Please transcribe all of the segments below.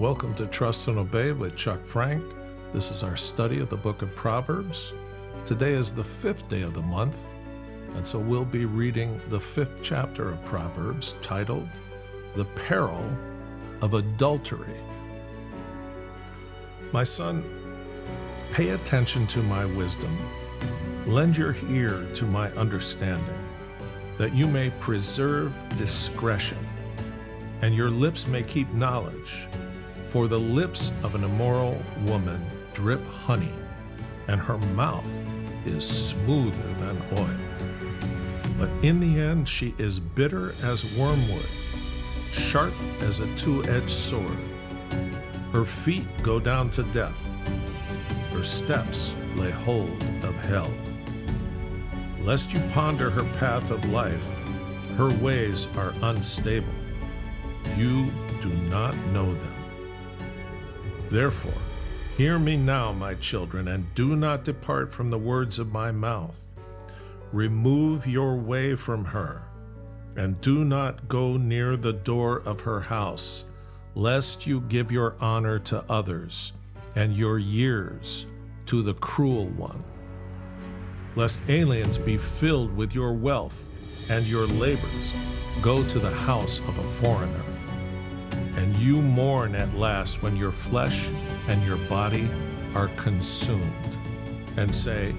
Welcome to Trust and Obey with Chuck Frank. This is our study of the book of Proverbs. Today is the 5th day of the month, and so we'll be reading the 5th chapter of Proverbs titled, The Peril of Adultery. My son, pay attention to my wisdom. Lend your ear to my understanding, that you may preserve discretion, and your lips may keep knowledge. For the lips of an immoral woman drip honey, and her mouth is smoother than oil. But in the end she is bitter as wormwood, sharp as a two-edged sword. Her feet go down to death. Her steps lay hold of hell. Lest you ponder her path of life, her ways are unstable. You do not know them. Therefore, hear me now, my children, and do not depart from the words of my mouth. Remove your way from her, and do not go near the door of her house, lest you give your honor to others, and your years to the cruel one. Lest aliens be filled with your wealth, and your labors go to the house of a foreigner. And you mourn at last when your flesh and your body are consumed, and say,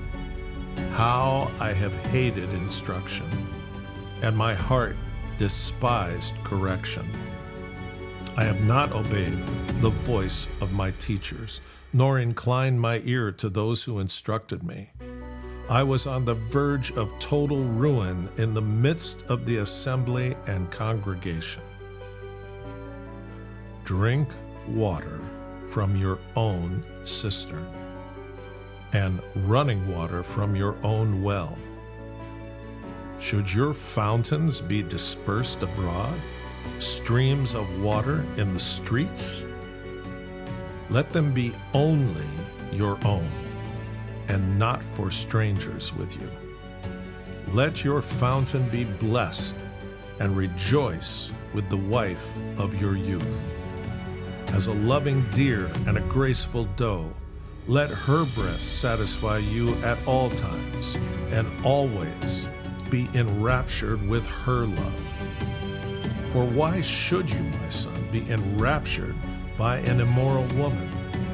how I have hated instruction, and my heart despised correction. I have not obeyed the voice of my teachers, nor inclined my ear to those who instructed me. I was on the verge of total ruin in the midst of the assembly and congregation. Drink water from your own cistern, and running water from your own well. Should your fountains be dispersed abroad, streams of water in the streets? Let them be only your own, and not for strangers with you. Let your fountain be blessed, and rejoice with the wife of your youth. As a loving deer and a graceful doe, let her breasts satisfy you at all times, and always be enraptured with her love. For why should you, my son, be enraptured by an immoral woman,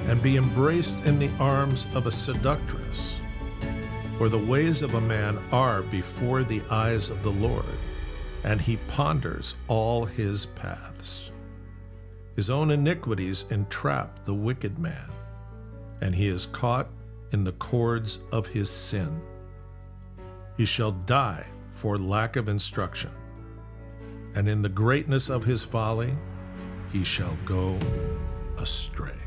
and be embraced in the arms of a seductress? For the ways of a man are before the eyes of the Lord, and he ponders all his paths. His own iniquities entrap the wicked man, and he is caught in the cords of his sin. He shall die for lack of instruction, and in the greatness of his folly he shall go astray.